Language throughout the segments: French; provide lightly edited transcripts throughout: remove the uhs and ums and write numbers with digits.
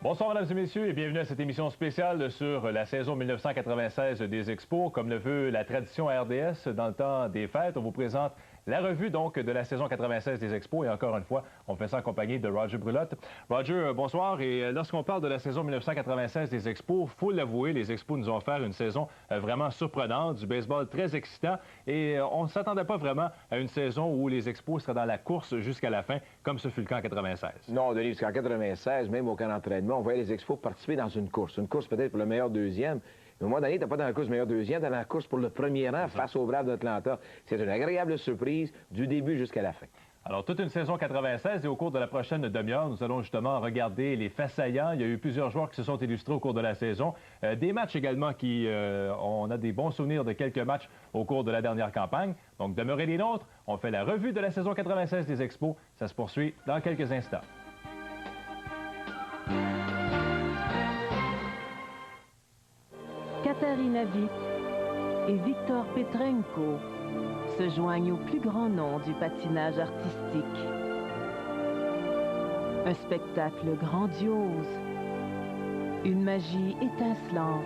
Bonsoir, mesdames et messieurs, et bienvenue à cette émission spéciale sur la saison 1996 des Expos. Comme le veut la tradition à RDS, dans le temps des fêtes, on vous présente la revue donc de la saison 96 des Expos. Et encore une fois, on fait ça en compagnie de Roger Brulotte. Roger, bonsoir. Et lorsqu'on parle de la saison 1996 des Expos, il faut l'avouer, les Expos nous ont offert une saison vraiment surprenante, du baseball très excitant. Et on ne s'attendait pas vraiment à une saison où les Expos seraient dans la course jusqu'à la fin, comme ce fut le cas en 96. Non, Denis, parce qu'en 96, même au camp d'entraînement, on voyait les Expos participer dans une course. Une course peut-être pour le meilleur deuxième. Mais au mois d'année, tu n'es pas dans la course meilleur deuxième, tu es dans la course pour le premier rang face aux Braves d'Atlanta. C'est une agréable surprise du début jusqu'à la fin. Alors, toute une saison 96 et au cours de la prochaine demi-heure, nous allons justement regarder les faits saillants. Il y a eu plusieurs joueurs qui se sont illustrés au cours de la saison. Des matchs également on a des bons souvenirs de quelques matchs au cours de la dernière campagne. Donc, demeurez les nôtres. On fait la revue de la saison 96 des Expos. Ça se poursuit dans quelques instants. Katarina Witt et Victor Petrenko se joignent au plus grand nom du patinage artistique. Un spectacle grandiose, une magie étincelante,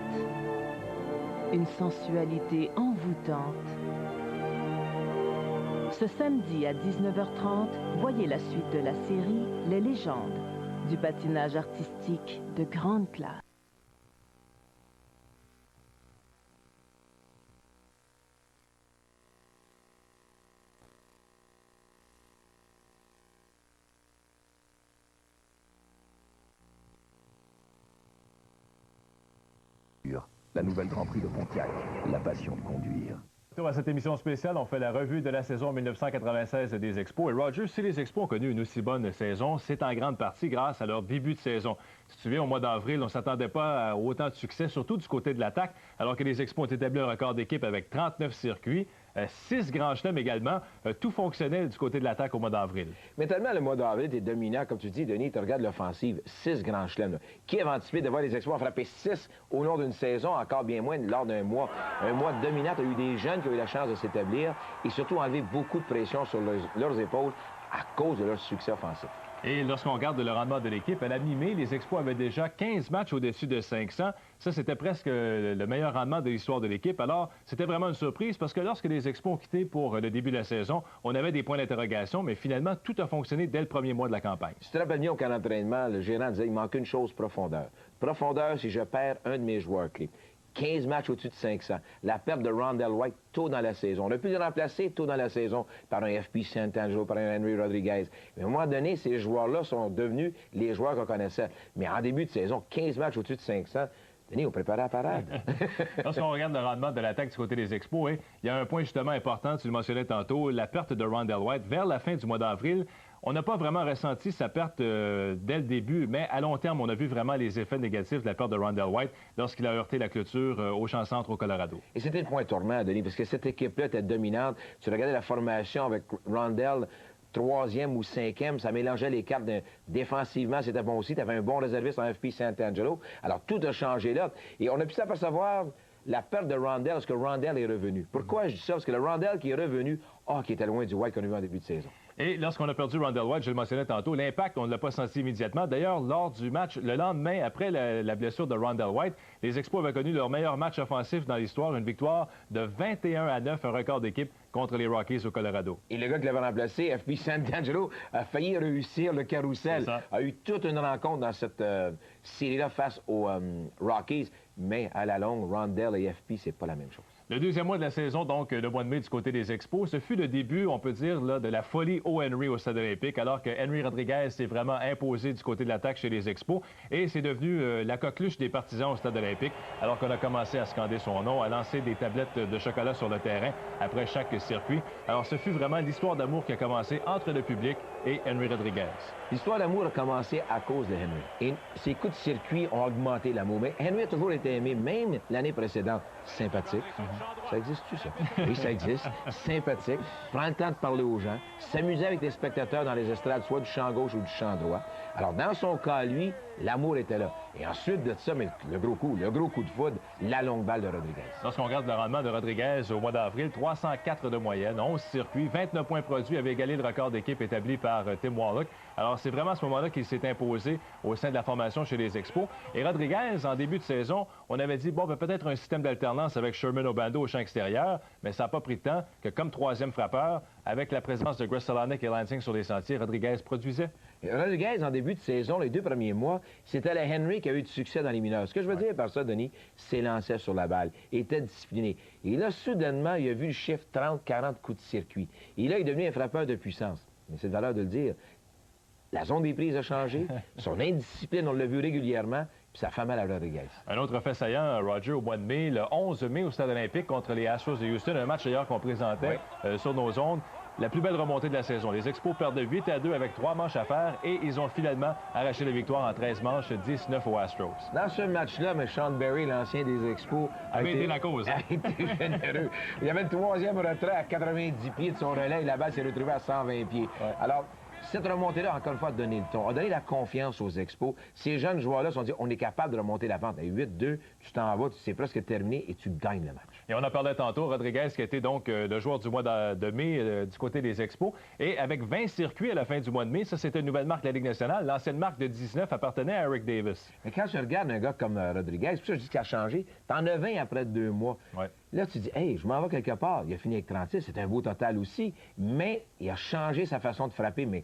une sensualité envoûtante. Ce samedi à 19h30, voyez la suite de la série Les légendes du patinage artistique de grande classe. La nouvelle Grand Prix de Pontiac, la passion de conduire. À cette émission spéciale, on fait la revue de la saison 1996 des Expos. Et Roger, si les Expos ont connu une aussi bonne saison, c'est en grande partie grâce à leur début de saison. Si tu te souviens, au mois d'avril, on ne s'attendait pas à autant de succès, surtout du côté de l'attaque, alors que les Expos ont établi un record d'équipe avec 39 circuits, 6 grands chelems également. Tout fonctionnait du côté de l'attaque au mois d'avril. Mais tellement le mois d'avril était dominant, comme tu dis, Denis, tu regardes l'offensive, 6 grands chelems. Qui avait anticipé de voir les Expos frapper 6 au long d'une saison, encore bien moins lors d'un mois? Un mois dominant, tu as eu des jeunes qui ont eu la chance de s'établir et surtout enlever beaucoup de pression sur leurs épaules à cause de leur succès offensif. Et lorsqu'on regarde le rendement de l'équipe, à la mi-mai, les Expos avaient déjà 15 matchs au-dessus de 500. Ça, c'était presque le meilleur rendement de l'histoire de l'équipe. Alors, c'était vraiment une surprise parce que lorsque les Expos ont quitté pour le début de la saison, on avait des points d'interrogation, mais finalement, tout a fonctionné dès le premier mois de la campagne. Si tu te rappelles bien au camp d'entraînement, le gérant disait il manque une chose, profondeur. Profondeur, si je perds un de mes joueurs clés. 15 matchs au-dessus de 500. La perte de Rondell White tôt dans la saison. On a pu le remplacer tôt dans la saison par un FP Santangelo, par un Henry Rodriguez. Mais à un moment donné, ces joueurs-là sont devenus les joueurs qu'on connaissait. Mais en début de saison, 15 matchs au-dessus de 500, Denis, on préparait la parade. Lorsqu'on regarde le rendement de l'attaque du côté des Expos, il y a un point justement important, tu le mentionnais tantôt, la perte de Rondell White vers la fin du mois d'avril. On n'a pas vraiment ressenti sa perte dès le début, mais à long terme, on a vu vraiment les effets négatifs de la perte de Rondell White lorsqu'il a heurté la clôture au Champ Centre au Colorado. Et c'était le point tournant, Denis, parce que cette équipe-là était dominante. Tu regardais la formation avec Rondell, 3e ou 5e, ça mélangeait les cartes défensivement, c'était bon aussi. Tu avais un bon réserviste en FP Santangelo. Alors, tout a changé là. Et on a pu s'apercevoir la perte de Rondell, parce que Rondell est revenu. Pourquoi je dis ça? Parce que le Rondell qui est revenu, qui était loin du White qu'on a vu en début de saison. Et lorsqu'on a perdu Rondell White, je le mentionnais tantôt, l'impact, on ne l'a pas senti immédiatement. D'ailleurs, lors du match, le lendemain, après la blessure de Rondell White, les Expos avaient connu leur meilleur match offensif dans l'histoire, une victoire de 21-9, un record d'équipe contre les Rockies au Colorado. Et le gars qui l'avait remplacé, FP Santangelo, a failli réussir le carrousel. A eu toute une rencontre dans cette série-là face aux Rockies, mais à la longue, Rondell et FP, c'est pas la même chose. Le deuxième mois de la saison, donc le mois de mai du côté des Expos, ce fut le début, on peut dire, là, de la folie au Henry au Stade olympique, alors que Henry Rodriguez s'est vraiment imposé du côté de l'attaque chez les Expos, et c'est devenu la coqueluche des partisans au Stade olympique, alors qu'on a commencé à scander son nom, à lancer des tablettes de chocolat sur le terrain après chaque circuit. Alors ce fut vraiment l'histoire d'amour qui a commencé entre le public et Henry Rodriguez. L'histoire d'amour a commencé à cause de Henry. Et ses coups de circuit ont augmenté l'amour. Mais Henry a toujours été aimé, même l'année précédente. Sympathique. Ça existe-tu, ça? Oui, ça existe. Sympathique. Prend le temps de parler aux gens. S'amuser avec les spectateurs dans les estrades, soit du champ gauche ou du champ droit. Alors, dans son cas, lui, l'amour était là. Et ensuite de ça, mais le gros coup de foudre, la longue balle de Rodriguez. Lorsqu'on regarde le rendement de Rodriguez au mois d'avril, 304 de moyenne, 11 circuits, 29 points produits, avait égalé le record d'équipe établi par Tim Wallach. Alors, c'est vraiment à ce moment-là qu'il s'est imposé au sein de la formation chez les Expos. Et Rodriguez, en début de saison, on avait dit, bon, peut-être un système d'alternance avec Sherman Obando au champ extérieur, mais ça n'a pas pris de temps que, comme troisième frappeur, avec la présence de Grzelcyk et Lansing sur les sentiers, Rodriguez produisait. Et Rodriguez, en début de saison, les 2 premiers mois, c'était le Henry qui a eu du succès dans les mineurs. Ce que je veux dire par ça, Denis, s'élançait sur la balle, était discipliné. Et là, soudainement, il a vu le chiffre 30-40 coups de circuit. Et là, il est devenu un frappeur de puissance. Mais c'est de valeur de le dire. La zone des prises a changé, son indiscipline, on l'a vu régulièrement, puis ça fait mal à Rodriguez. Un autre fait saillant, Roger, au mois de mai, le 11 mai au Stade olympique contre les Astros de Houston, un match d'ailleurs qu'on présentait sur nos ondes. La plus belle remontée de la saison. Les Expos perdent 8-2 avec 3 manches à faire et ils ont finalement arraché la victoire en 13 manches, 19 aux Astros. Dans ce match-là, mais Sean Berry, l'ancien des Expos, avait été la cause. A été généreux. Il avait le 3e retrait à 90 pieds de son relais et la balle s'est retrouvée à 120 pieds. Ouais. Alors, cette remontée-là, encore une fois, a donné le ton, a donné la confiance aux Expos. Ces jeunes joueurs-là se sont dit, on est capable de remonter la pente. À 8-2, tu t'en vas, c'est presque terminé et tu gagnes le match. Et on en parlait tantôt, Rodriguez qui a été donc le joueur du mois de mai du côté des Expos. Et avec 20 circuits à la fin du mois de mai, ça c'était une nouvelle marque de la Ligue nationale. L'ancienne marque de 19 appartenait à Eric Davis. Mais quand tu regardes un gars comme Rodriguez, puis ça je dis qu'il a changé, t'en as 20 après 2 mois. Ouais. Là, tu dis, hey, je m'en vais quelque part. Il a fini avec 36, c'est un beau total aussi, mais il a changé sa façon de frapper, mais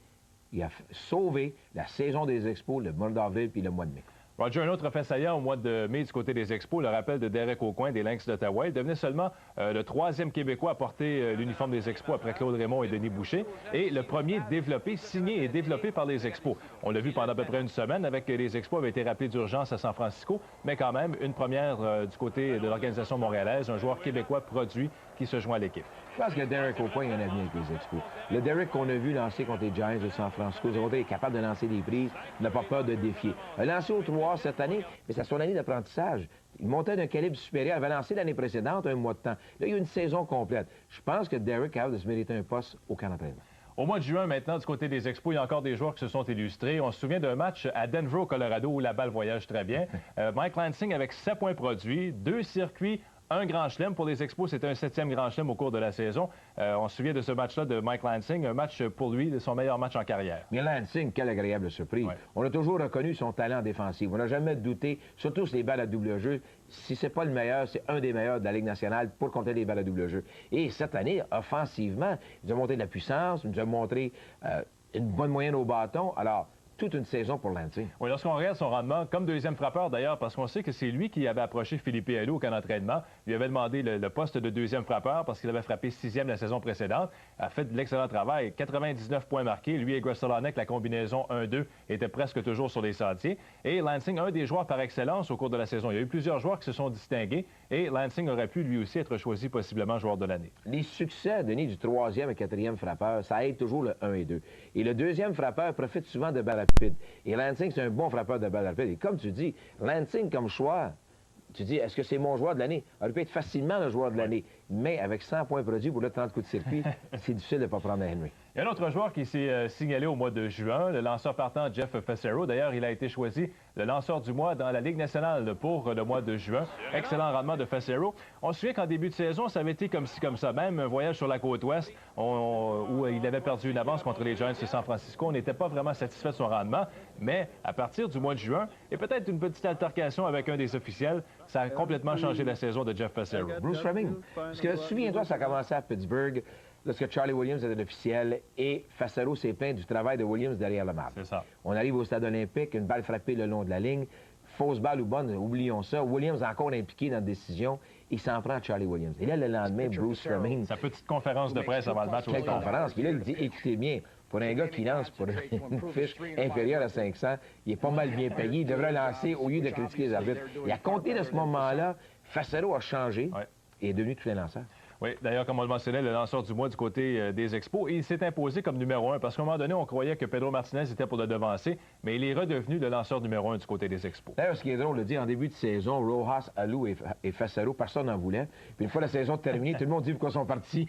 il a sauvé la saison des Expos, le mois d'avril puis le mois de mai. Roger, un autre fait saillant au mois de mai du côté des Expos, le rappel de Derek Aucoin des Lynx d'Ottawa. Il devenait seulement le 3e Québécois à porter l'uniforme des Expos après Claude Raymond et Denis Boucher. Et le premier développé, signé et développé par les Expos. On l'a vu pendant à peu près une semaine avec les Expos avaient été rappelés d'urgence à San Francisco, mais quand même une première du côté de l'organisation montréalaise, un joueur québécois produit qui se joint à l'équipe. Je pense que Derek Aucoin, il y en a bien avec les Expos. Le Derek qu'on a vu lancer contre les Giants de San Francisco, il est capable de lancer des prises, n'a pas peur de défier. Il a lancé au 3 cette année, mais c'est son année d'apprentissage. Il montait d'un calibre supérieur. Il avait lancé l'année précédente un mois de temps. Là, il y a une saison complète. Je pense que Derek est capable de se mériter un poste au camp d'entraînement. Au mois de juin, maintenant, du côté des Expos, il y a encore des joueurs qui se sont illustrés. On se souvient d'un match à Denver, au Colorado, où la balle voyage très bien. Mike Lansing avec 7 points produits, 2 circuits, un grand chelem. Pour les Expos, c'était un 7e grand chelem au cours de la saison. On se souvient de ce match-là de Mike Lansing, un match pour lui, de son meilleur match en carrière. Mais Lansing, quelle agréable surprise. Ouais. On a toujours reconnu son talent défensif. On n'a jamais douté, surtout sur les balles à double jeu. Si c'est pas le meilleur, c'est un des meilleurs de la Ligue nationale pour compter les balles à double jeu. Et cette année, offensivement, il nous a montré de la puissance, il nous a montré une bonne moyenne au bâton. Alors, toute une saison pour Lansing. Oui, lorsqu'on regarde son rendement, comme deuxième frappeur d'ailleurs, parce qu'on sait que c'est lui qui avait approché Philippe Alou au camp d'entraînement, lui avait demandé le poste de deuxième frappeur parce qu'il avait frappé 6e la saison précédente, a fait de l'excellent travail, 99 points marqués. Lui et Grzelcyk, la combinaison 1-2, était presque toujours sur les sentiers. Et Lansing, un des joueurs par excellence au cours de la saison. Il y a eu plusieurs joueurs qui se sont distingués et Lansing aurait pu lui aussi être choisi possiblement joueur de l'année. Les succès, Denis, du 3e et 4e frappeur, ça aide toujours le 1 et 2. Et le 2e frappeur profite souvent de balles rapides. Et Lansing, c'est un bon frappeur de balles rapides. Et comme tu dis, Lansing comme choix, tu dis, est-ce que c'est mon joueur de l'année? Il peut être facilement le joueur de l'année. Mais avec 100 points produits pour le 30 coups de circuit, c'est difficile de ne pas prendre un Henry. Il y a un autre joueur qui s'est signalé au mois de juin, le lanceur partant Jeff Fassero. D'ailleurs, il a été choisi le lanceur du mois dans la Ligue nationale pour le mois de juin. Excellent rendement de Fassero. On se souvient qu'en début de saison, ça avait été comme ci, comme ça. Même un voyage sur la côte ouest où il avait perdu une avance contre les Giants de San Francisco. On n'était pas vraiment satisfait de son rendement. Mais à partir du mois de juin, et peut-être une petite altercation avec un des officiels, ça a complètement changé la saison de Jeff Fassero. Bruce Fleming. Parce que souviens-toi, ça a commencé à Pittsburgh, lorsque Charlie Williams était l'officiel, et Fassero s'est plaint du travail de Williams derrière le marque. C'est ça. On arrive au stade olympique, une balle frappée le long de la ligne, fausse balle ou bonne, oublions ça. Williams a encore impliqué dans la décision, il s'en prend à Charlie Williams. Et là, le lendemain, Bruce Fleming... Sa petite conférence de presse avant le match au Quelle conférence? Puis là, il dit, écoutez bien, pour un gars qui lance pour une fiche inférieure à 500, il est pas mal bien payé, il devrait lancer au lieu de critiquer les arbitres. Et à compter de ce moment-là, Fassero a changé et est devenu tout un lanceur. Oui, d'ailleurs, comme on le mentionnait, le lanceur du mois du côté des Expos, il s'est imposé comme numéro 1 parce qu'à un moment donné, on croyait que Pedro Martinez était pour le devancer, mais il est redevenu le lanceur numéro 1 du côté des Expos. D'ailleurs, ce qui est drôle de dire, en début de saison, Rojas, Alou et Fassaro, personne n'en voulait. Puis une fois la saison terminée, tout le monde dit pourquoi ils sont partis.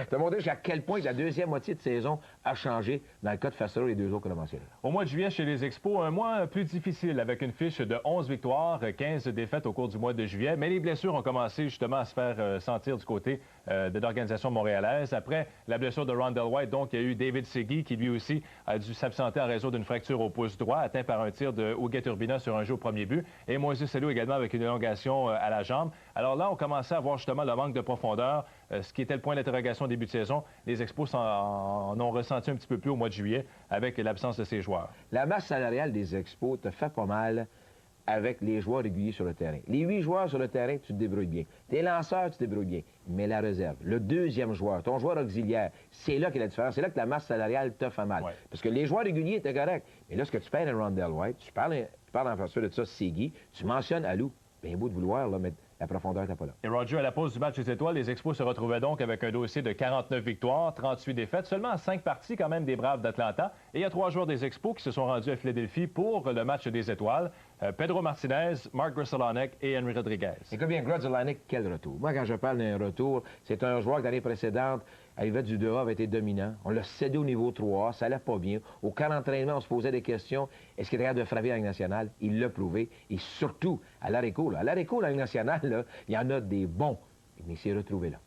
Ça montre jusqu'à quel point la deuxième moitié de saison a changé dans le cas de Fassaro et les deux autres qu'on a mentionnés. Au mois de juillet, chez les Expos, un mois plus difficile avec une fiche de 11 victoires, 15 défaites au cours du mois de juillet, mais les blessures ont commencé justement à se faire sentir du côté de l'organisation montréalaise. Après la blessure de Rondell White, donc, il y a eu David Segui qui lui aussi a dû s'absenter en raison d'une fracture au pouce droit, atteint par un tir de Hugues Urbina sur un jeu au premier but. Et Moïse Salou également avec une élongation à la jambe. Alors là, on commençait à voir justement le manque de profondeur, ce qui était le point d'interrogation au début de saison. Les Expos en ont ressenti un petit peu plus au mois de juillet avec l'absence de ces joueurs. La masse salariale des Expos te fait pas mal avec les joueurs réguliers sur le terrain. Les 8 joueurs sur le terrain, tu te débrouilles bien. Tes lanceurs, tu te débrouilles bien. Mais la réserve, le deuxième joueur, ton joueur auxiliaire, c'est là qu'il y a la différence. C'est là que la masse salariale te fait mal. Ouais. Parce que les joueurs réguliers étaient corrects. Mais là, ce que tu perds à Rondell White, tu parles en face de ça, Segui, tu mentionnes Alou. Bien beau de vouloir, là, mais la profondeur n'était pas là. Et Roger, à la pause du match des Étoiles, les Expos se retrouvaient donc avec un dossier de 49 victoires, 38 défaites, seulement 5 parties quand même des Braves d'Atlanta. Et il y a 3 joueurs des Expos qui se sont rendus à Philadelphie pour le match des Étoiles. Pedro Martinez, Mark Grudzielanek et Henry Rodriguez. Écoute bien, Grudzielanek, quel retour. Moi, quand je parle d'un retour, c'est un joueur que l'année précédente, arrivait du 2A, avait été dominant. On l'a cédé au niveau 3A, ça allait pas bien. Au camp d'entraînement, on se posait des questions. Est-ce qu'il était capable de frapper à la Ligue nationale? Il l'a prouvé. Et surtout, à l'arrêt-court, la Ligue nationale, là, il y en a des bons. Mais il s'est retrouvé là.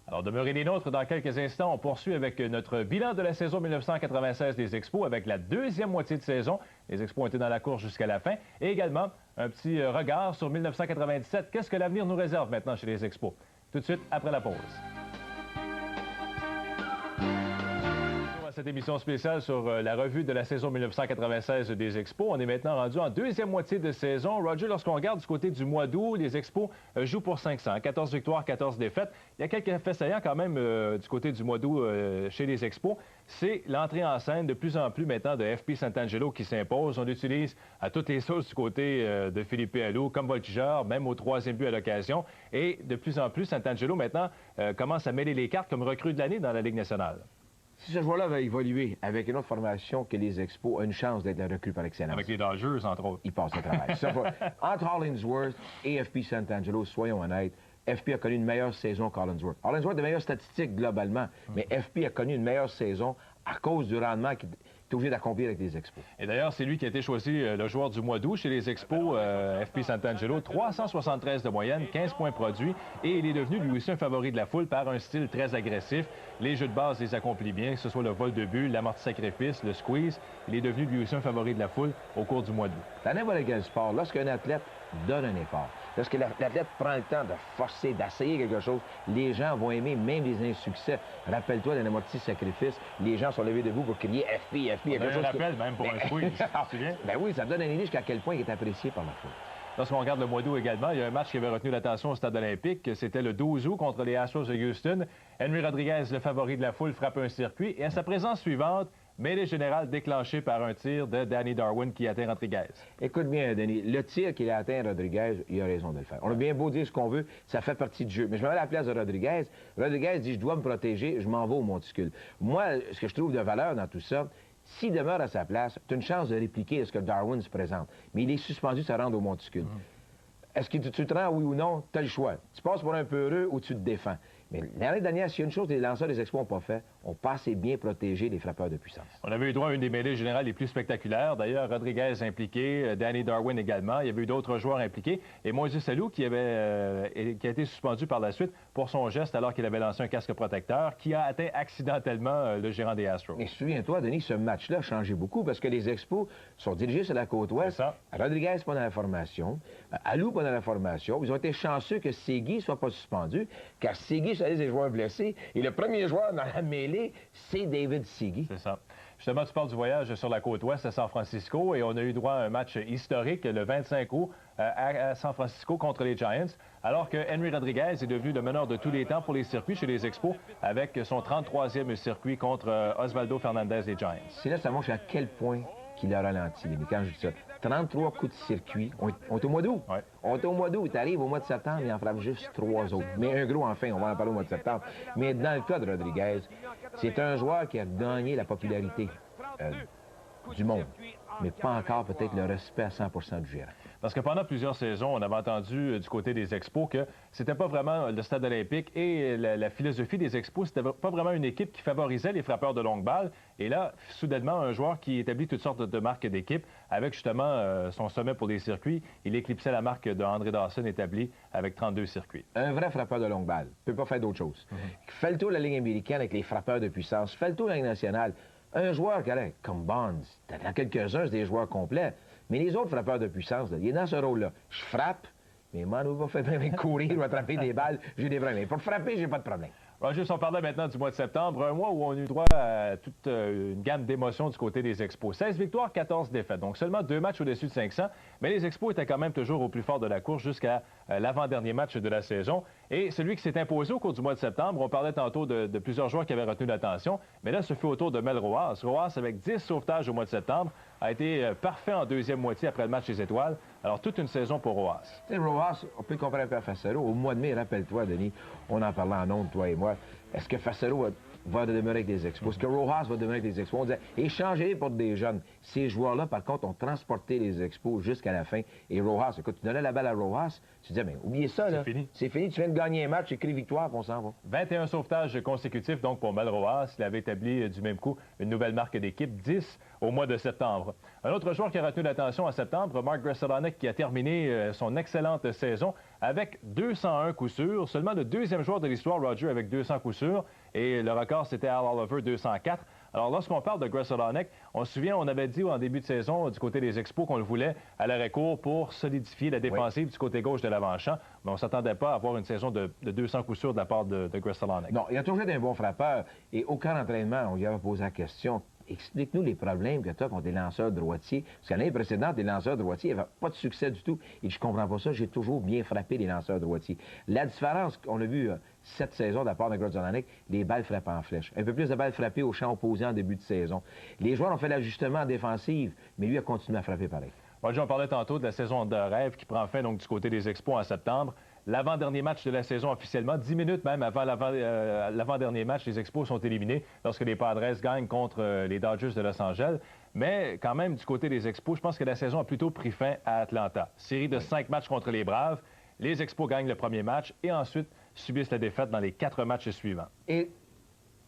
Alors, demeurez les nôtres dans quelques instants. On poursuit avec notre bilan de la saison 1996 des Expos avec la deuxième moitié de saison. Les Expos ont été dans la course jusqu'à la fin. Et également, un petit regard sur 1997. Qu'est-ce que l'avenir nous réserve maintenant chez les Expos? Tout de suite, après la pause. Cette émission spéciale sur la revue de la saison 1996 des Expos. On est maintenant rendu en deuxième moitié de saison. Roger, lorsqu'on regarde du côté du mois d'août, les Expos jouent pour 500. 14 victoires, 14 défaites. Il y a quelques faits saillants quand même du côté du mois d'août chez les Expos. C'est l'entrée en scène de plus en plus maintenant de FP Santangelo qui s'impose. On l'utilise à toutes les sauces du côté de Philippe Alou comme voltigeur, même au troisième but à l'occasion. Et de plus en plus, Santangelo maintenant commence à mêler les cartes comme recrue de l'année dans la Ligue nationale. Si ce joueur-là va évoluer avec une autre formation que les Expos, a une chance d'être la recrue par excellence. Avec les Dodgers, entre autres. Il passe le travail. Entre Hollingsworth et FP Santangelo, soyons honnêtes, FP a connu une meilleure saison qu'Hollingsworth. Hollingsworth a de meilleures statistiques globalement, mais FP a connu une meilleure saison à cause du rendement qu'il est obligé d'accomplir avec les Expos. Et d'ailleurs, c'est lui qui a été choisi le joueur du mois d'août chez les Expos, FP Santangelo. 373 de moyenne, 15 points produits. Et il est devenu lui aussi un favori de la foule par un style très agressif. Les jeux de base les accomplit bien, que ce soit le vol de but, l'amorti-sacrifice, le squeeze. Il est devenu lui aussi un favori de la foule au cours du mois d'août. Dans n'importe quel sport, lorsqu'un athlète donne un effort, lorsque l'athlète prend le temps de forcer, d'essayer quelque chose, les gens vont aimer même les insuccès. Rappelle-toi d'un amorti-sacrifice, les gens sont levés debout pour crier FP, FP. On a un rappel même pour un squeeze, tu te souviens? Ben oui, ça donne une idée jusqu'à quel point il est apprécié par la foule. Lorsqu'on regarde le mois d'août également, il y a un match qui avait retenu l'attention au Stade olympique. C'était le 12 août contre les Astros de Houston. Henry Rodriguez, le favori de la foule, frappe un circuit. Et à sa présence suivante, mêlée générale déclenchée par un tir de Danny Darwin qui atteint Rodriguez. Écoute bien, Denis, le tir qu'il a atteint Rodriguez, il a raison de le faire. On a bien beau dire ce qu'on veut, ça fait partie du jeu. Mais je me mets à la place de Rodriguez. Rodriguez dit, je dois me protéger, je m'en vais au monticule. Moi, ce que je trouve de valeur dans tout ça, s'il demeure à sa place, tu as une chance de répliquer ce que Darwin se présente. Mais il est suspendu de se rendre au monticule. Est-ce que tu te rends, oui ou non? Tu as le choix. Tu passes pour un peu heureux ou tu te défends. Mais l'année dernière, s'il y a une chose que les lanceurs des Expos n'ont pas fait, ont pas assez bien protégé les frappeurs de puissance. On avait eu droit à une des mêlées générales les plus spectaculaires. D'ailleurs, Rodriguez impliqué, Danny Darwin également. Il y avait eu d'autres joueurs impliqués. Et Moïse Salou qui a été suspendu par la suite pour son geste alors qu'il avait lancé un casque protecteur qui a atteint accidentellement le gérant des Astros. Mais souviens-toi, Denis, ce match-là a changé beaucoup parce que les Expos sont dirigés sur la côte ouest. Rodriguez pas dans la formation, Alou pas dans la formation. Ils ont été chanceux que Segui ne soit pas suspendu, car Segui c'est des joueurs blessés. Et le premier joueur dans la mêlée, c'est David Segui. C'est ça. Justement, tu parles du voyage sur la côte ouest à San Francisco et on a eu droit à un match historique le 25 août à San Francisco contre les Giants, alors que Henry Rodriguez est devenu le meneur de tous les temps pour les circuits chez les Expos avec son 33e circuit contre Osvaldo Fernandez des Giants. C'est là, ça montre à quel point qui le ralentit. Mais quand je dis ça, 33 coups de circuit, on est au mois d'août. Ouais. On est au mois d'août. Tu arrives au mois de septembre, il en frappe juste 3 autres. Mais un gros, enfin, on va en parler au mois de septembre. Mais dans le cas de Rodriguez, c'est un joueur qui a gagné la popularité du monde, mais pas encore peut-être le respect à 100% du gérant. Parce que pendant plusieurs saisons, on avait entendu du côté des Expos que c'était pas vraiment le stade olympique et la philosophie des Expos, c'était pas vraiment une équipe qui favorisait les frappeurs de longue balle. Et là, soudainement, un joueur qui établit toutes sortes de marques d'équipe avec justement son sommet pour les circuits, il éclipsait la marque de André Dawson établie avec 32 circuits. Un vrai frappeur de longue balle ne peut pas faire d'autre chose. Fais le tour de la Ligue américaine avec les frappeurs de puissance. Fais le tour de la Ligue nationale. Un joueur comme Bonds, dans quelques-uns, c'est des joueurs complets. Mais les autres frappeurs de puissance, là, il est dans ce rôle-là. Je frappe, mais Manu va faire même courir ou attraper des balles, j'ai des problèmes. Pour frapper, j'ai pas de problème. Roger, on parlait maintenant du mois de septembre, un mois où on a eu droit à toute une gamme d'émotions du côté des Expos. 16 victoires, 14 défaites, donc seulement 2 matchs au-dessus de 500, mais les Expos étaient quand même toujours au plus fort de la course jusqu'à l'avant-dernier match de la saison. Et celui qui s'est imposé au cours du mois de septembre, on parlait tantôt de plusieurs joueurs qui avaient retenu l'attention, mais là, ce fut au tour de Mel Rojas. Rojas, avec 10 sauvetages au mois de septembre, a été parfait en deuxième moitié après le match des Étoiles. Alors, toute une saison pour Rojas. Tu sais, Rojas, on peut comparer un peu à Fassero. Au mois de mai, rappelle-toi, Denis, on en parlait en ondes, toi et moi. Est-ce que Fassero va demeurer avec des Expos? Est-ce que Rojas va demeurer avec des Expos? On disait, échangez pour des jeunes. Ces joueurs-là, par contre, ont transporté les Expos jusqu'à la fin. Et Rojas, écoute, tu donnais la balle à Rojas, tu disais, mais oubliez ça, là. C'est fini. C'est fini, tu viens de gagner un match, écris victoire, puis on s'en va. 21 sauvetages consécutifs, donc, pour Mel Rojas. Il avait établi du même coup une nouvelle marque d'équipe, 10 au mois de septembre. Un autre joueur qui a retenu l'attention en septembre, Mark Grzelcyk, qui a terminé son excellente saison avec 201 coups sûrs. Seulement le deuxième joueur de l'histoire, Roger, avec 200 coups sûrs. Et le record, c'était Al Oliver, 204. Alors, lorsqu'on parle de Grzelcyk, on se souvient, on avait dit en début de saison, du côté des Expos, qu'on le voulait à l'arrêt-court pour solidifier la défensive du côté gauche de l'avant-champ. Mais on ne s'attendait pas à avoir une saison de 200 coups sûrs de la part de Grzelcyk. Non, il a toujours été un bon frappeur. Et aucun entraînement, on lui avait posé la question. Explique-nous les problèmes que tu as contre des lanceurs droitiers. Parce qu'à l'année précédente, les lanceurs droitiers n'avaient pas de succès du tout. Et je comprends pas ça. J'ai toujours bien frappé les lanceurs droitiers. La différence qu'on a vue cette saison de la part de Grzelcyk, les balles frappées en flèche. Un peu plus de balles frappées au champ opposé en début de saison. Les joueurs ont fait l'ajustement en défensive, mais lui a continué à frapper pareil. Roger, on parlait tantôt de la saison de rêve qui prend fin donc du côté des Expos en septembre. L'avant-dernier match de la saison officiellement, 10 minutes même avant l'avant-dernier match, les Expos sont éliminés lorsque les Padres gagnent contre les Dodgers de Los Angeles. Mais quand même, du côté des Expos, je pense que la saison a plutôt pris fin à Atlanta. Série de 5 matchs contre les Braves. Les Expos gagnent le premier match et ensuite subissent la défaite dans les 4 matchs suivants. Et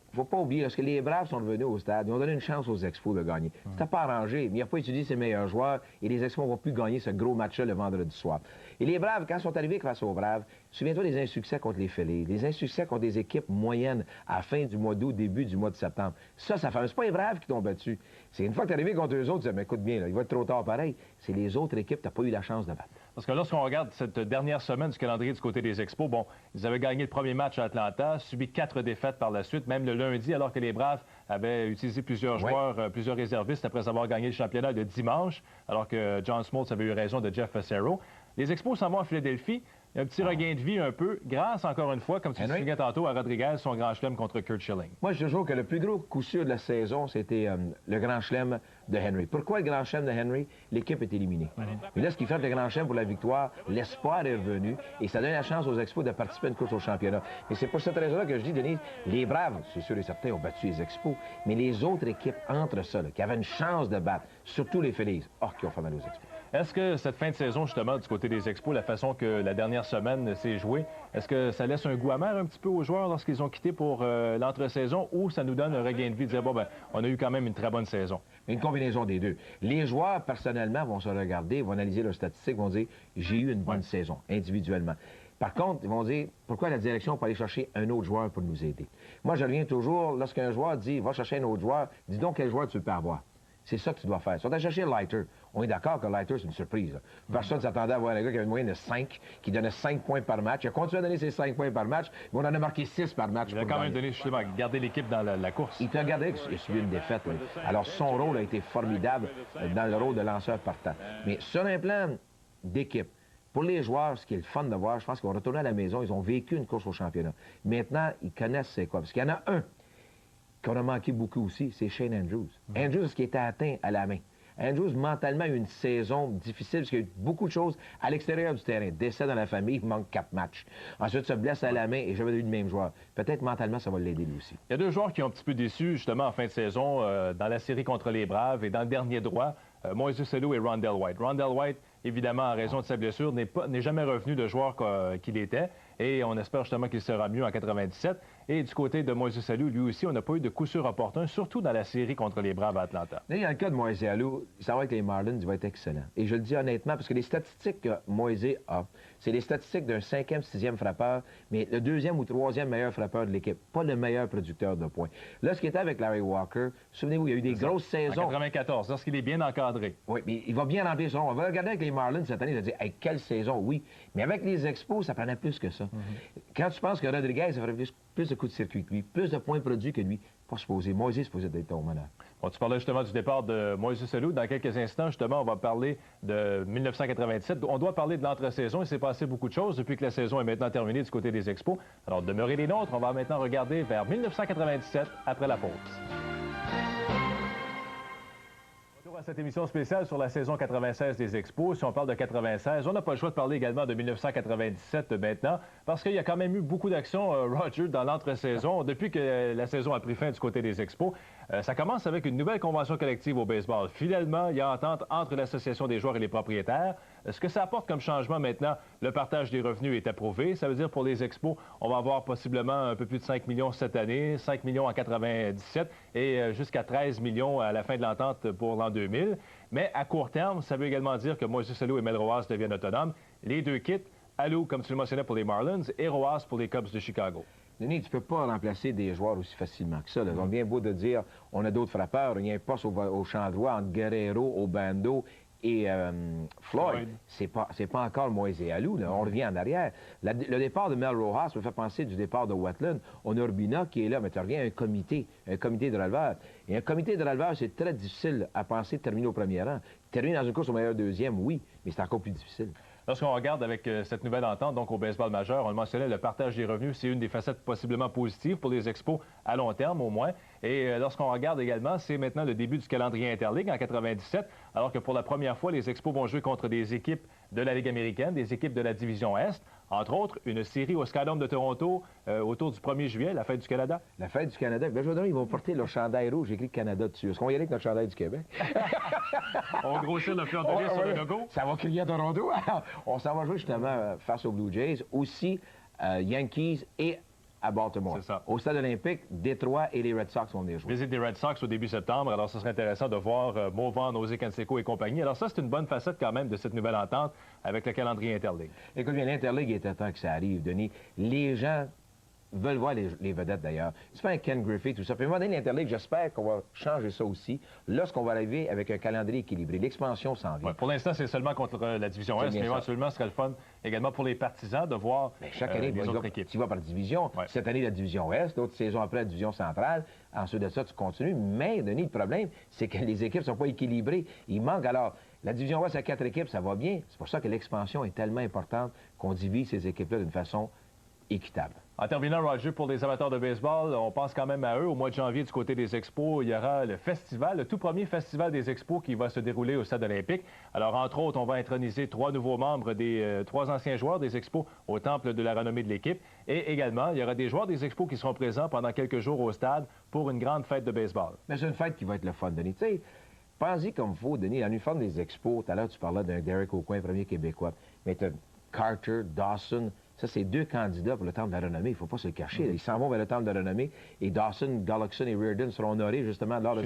il ne faut pas oublier, parce que les Braves sont revenus au stade, ils ont donné une chance aux Expos de gagner. C'était pas arrangé, mais il n'a pas utilisé ses meilleurs joueurs et les Expos vont plus gagner ce gros match-là le vendredi soir. Et les Braves, quand ils sont arrivés face aux Braves, souviens-toi des insuccès contre les Phillies, des insuccès contre des équipes moyennes à la fin du mois d'août, début du mois de septembre. Ça fait... C'est pas les Braves qui t'ont battu. C'est une fois que tu es arrivé contre eux autres, tu dis, mais écoute bien, là, il va être trop tard pareil. C'est les autres équipes que tu n'as pas eu la chance de battre. Parce que lorsqu'on regarde cette dernière semaine du calendrier du côté des Expos, bon, ils avaient gagné le premier match à Atlanta, subi 4 défaites par la suite, même le lundi, alors que les Braves avaient utilisé plusieurs joueurs, plusieurs réservistes après avoir gagné le championnat le dimanche, alors que John Smoltz avait eu raison de Jeff Fassero. Les Expos s'en vont à Philadelphie. Il y a un petit regain de vie un peu, grâce encore une fois, comme tu soulignais tantôt, à Rodriguez, son grand chelem contre Curt Schilling. Moi, je te jure que le plus gros coup sûr de la saison, c'était le grand chelem de Henry. Pourquoi le grand chelem de Henry? L'équipe est éliminée. Mais là, ce qui fait le grand chelem pour la victoire, l'espoir est revenu et ça donne la chance aux Expos de participer à une course au championnat. Et c'est pour cette raison-là que je dis, Denise, les Braves, c'est sûr et certain, ont battu les Expos, mais les autres équipes entre ça, là, qui avaient une chance de battre, surtout les Phillies, qui ont fait mal aux Expos. Est-ce que cette fin de saison, justement, du côté des Expos, la façon que la dernière semaine s'est jouée, est-ce que ça laisse un goût amer un petit peu aux joueurs lorsqu'ils ont quitté pour l'entre-saison ou ça nous donne un regain de vie de dire, bon, ben, on a eu quand même une très bonne saison? Une combinaison des deux. Les joueurs, personnellement, vont se regarder, vont analyser leurs statistiques, vont dire, j'ai eu une bonne saison, individuellement. Par contre, ils vont dire, pourquoi la direction peut aller chercher un autre joueur pour nous aider? Moi, je reviens toujours, lorsqu'un joueur dit, va chercher un autre joueur, dis donc quel joueur tu peux avoir. C'est ça que tu dois faire. Si on t'a cherché Leiter, on est d'accord que Leiter, c'est une surprise. Là. Personne ne s'attendait à voir un gars qui avait une moyenne de 5, qui donnait 5 points par match. Il a continué à donner ses 5 points par match, mais on en a marqué 6 par match. Il a quand même donné, justement, garder l'équipe dans la course. Il t'a gardé, il a subi une défaite. Là. Alors, son rôle a été formidable dans le rôle de lanceur partant. Mais sur un plan d'équipe, pour les joueurs, ce qui est le fun de voir, je pense qu'ils vont retourner à la maison, ils ont vécu une course au championnat. Maintenant, ils connaissent c'est quoi. Parce qu'il y en a un qu'on a manqué beaucoup aussi, c'est Shane Andrews. Andrews qui était atteint à la main. Andrews, mentalement, a eu une saison difficile parce qu'il y a eu beaucoup de choses à l'extérieur du terrain. Décès dans la famille, il manque 4 matchs. Ensuite, se blesse à la main et jamais eu le même joueur. Peut-être mentalement, ça va l'aider lui aussi. Il y a deux joueurs qui ont un petit peu déçu, justement, en fin de saison, dans la série contre les Braves et dans le dernier droit, Moises Alou et Rondell White. Rondell White, évidemment, en raison de sa blessure, n'est jamais revenu de joueur qu'il était. Et on espère justement qu'il sera mieux en 97. Et du côté de Moises Alou, lui aussi, on n'a pas eu de coup sûr opportun, surtout dans la série contre les Braves à Atlanta. Dans le cas de Moises Alou, ça va avec les Marlins, il va être excellent. Et je le dis honnêtement, parce que les statistiques que Moises a, c'est les statistiques d'un 5e, 6e frappeur, mais le 2e ou 3e meilleur frappeur de l'équipe, pas le meilleur producteur de points. Là, ce qui était avec Larry Walker, souvenez-vous, il y a eu des grosses saisons. En 94, lorsqu'il est bien encadré. Oui, mais il va bien remplir son rôle. On va regarder avec les Marlins cette année, il va dire, hey, quelle saison, oui. Mais avec les Expos, ça prenait plus que ça. Quand tu penses que Rodriguez, ça ferait plus de coups de circuit que lui, plus de points produits que lui, pas supposé. Moises est supposé d'être au meneur. Bon, tu parlais justement du départ de Moises Alou. Dans quelques instants, justement, on va parler de 1997. On doit parler de l'entre-saison. Il s'est passé beaucoup de choses depuis que la saison est maintenant terminée du côté des Expos. Alors, demeurez les nôtres. On va maintenant regarder vers 1997 après la pause. À cette émission spéciale sur la saison 96 des Expos. Si on parle de 96, on n'a pas le choix de parler également de 1997 maintenant, parce qu'il y a quand même eu beaucoup d'actions, Roger, dans l'entre-saison, depuis que la saison a pris fin du côté des Expos. Ça commence avec une nouvelle convention collective au baseball. Finalement, il y a entente entre l'Association des joueurs et les propriétaires. Ce que ça apporte comme changement maintenant, le partage des revenus est approuvé. Ça veut dire pour les Expos, on va avoir possiblement un peu plus de 5 millions cette année, 5 millions en 97 et jusqu'à 13 millions à la fin de l'entente pour l'an 2000. Mais à court terme, ça veut également dire que Moises Alou et Mel Rojas deviennent autonomes. Les deux quittent. Alou, comme tu le mentionnais, pour les Marlins et Rojas pour les Cubs de Chicago. Denis, tu ne peux pas remplacer des joueurs aussi facilement que ça. Là. On vient beau de dire on a d'autres frappeurs, il y a un poste au champ droit entre Guerrero, Obando et Floyd. C'est pas encore Moises Alou. Là. On revient en arrière. Le départ de Mel Rojas me fait penser du départ de Wetland. On a Urbina qui est là, mais tu reviens à un comité de releveurs. Et un comité de releveurs, c'est très difficile à penser de terminer au premier rang. Terminer dans une course au meilleur deuxième, oui, mais c'est encore plus difficile. Lorsqu'on regarde avec cette nouvelle entente, donc au baseball majeur, on le mentionnait, le partage des revenus, c'est une des facettes possiblement positives pour les Expos à long terme, au moins. Et lorsqu'on regarde également, c'est maintenant le début du calendrier Interligue en 97, alors que pour la première fois, les Expos vont jouer contre des équipes de la Ligue américaine, des équipes de la Division Est. Entre autres, une série au Skydome de Toronto autour du 1er juillet, la fête du Canada. La fête du Canada. Ben, je veux dire, ils vont porter leur chandail rouge, j'ai écrit Canada dessus. Est-ce qu'on va y aller avec notre chandail du Québec? On grossit le fleur de lys sur le logo. Ça va crier à Toronto. On s'en va jouer justement face aux Blue Jays, aussi Yankees et à Baltimore. C'est ça. Au stade olympique, Détroit et les Red Sox vont venir jouer. Visite des Red Sox au début septembre. Alors, ce serait intéressant de voir Movan, José Canseco et compagnie. Alors, ça, c'est une bonne facette quand même de cette nouvelle entente avec le calendrier Interligue. Écoute bien, l'Interligue, il était temps que ça arrive, Denis. Les gens veulent voir les vedettes, d'ailleurs. C'est pas un Ken Griffey, tout ça. Puis, à un moment donné, l'Interligue, j'espère qu'on va changer ça aussi lorsqu'on va arriver avec un calendrier équilibré. L'expansion s'en vient. Ouais, pour l'instant, c'est seulement contre la Division Est, mais éventuellement, ce serait le fun également pour les partisans de voir chaque année, les autres équipes. Tu vas par division. Ouais. Cette année, la Division Ouest, l'autre saison après, la Division Centrale. Ensuite de ça, tu continues. Mais, Denis, le problème, c'est que les équipes ne sont pas équilibrées. Il manque alors... La Division Ouest à 4 équipes, ça va bien. C'est pour ça que l'expansion est tellement importante qu'on divise ces équipes-là d'une façon équitable. En terminant, Roger, pour les amateurs de baseball, on pense quand même à eux. Au mois de janvier, du côté des Expos, il y aura le festival, le tout premier festival des Expos qui va se dérouler au stade olympique. Alors, entre autres, on va introniser 3 nouveaux membres des 3 anciens joueurs des Expos au temple de la renommée de l'équipe. Et également, il y aura des joueurs des Expos qui seront présents pendant quelques jours au stade pour une grande fête de baseball. Mais c'est une fête qui va être le fun, Denis. Tu sais, pense-y comme il faut, Denis. L'uniforme des Expos, tout à l'heure, tu parlais d'un Derek Aucoin, premier Québécois. Mais tu as Carter, Dawson... Ça, c'est 2 candidats pour le Temple de la Renommée. Il ne faut pas se le cacher. Ils s'en vont vers le Temple de la Renommée. Et Dawson, Gullickson et Reardon seront honorés justement lors de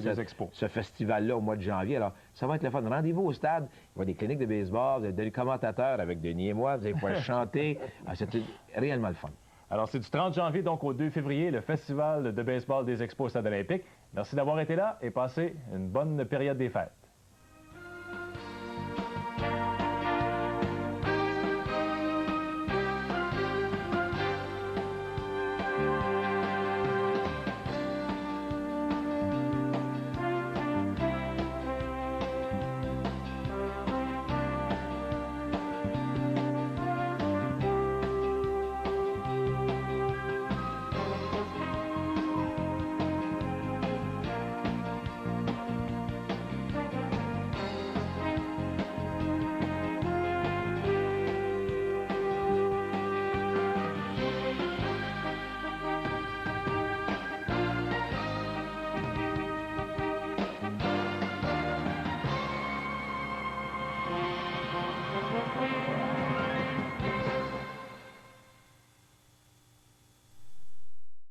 ce festival-là au mois de janvier. Alors, ça va être le fun. Rendez-vous au stade. Il va y avoir des cliniques de baseball, vous avez des commentateurs avec Denis et moi. Vous allez pouvoir chanter. C'est réellement le fun. Alors, c'est du 30 janvier, donc au 2 février, le festival de baseball des Expos au stade olympique. Merci d'avoir été là et passez une bonne période des fêtes.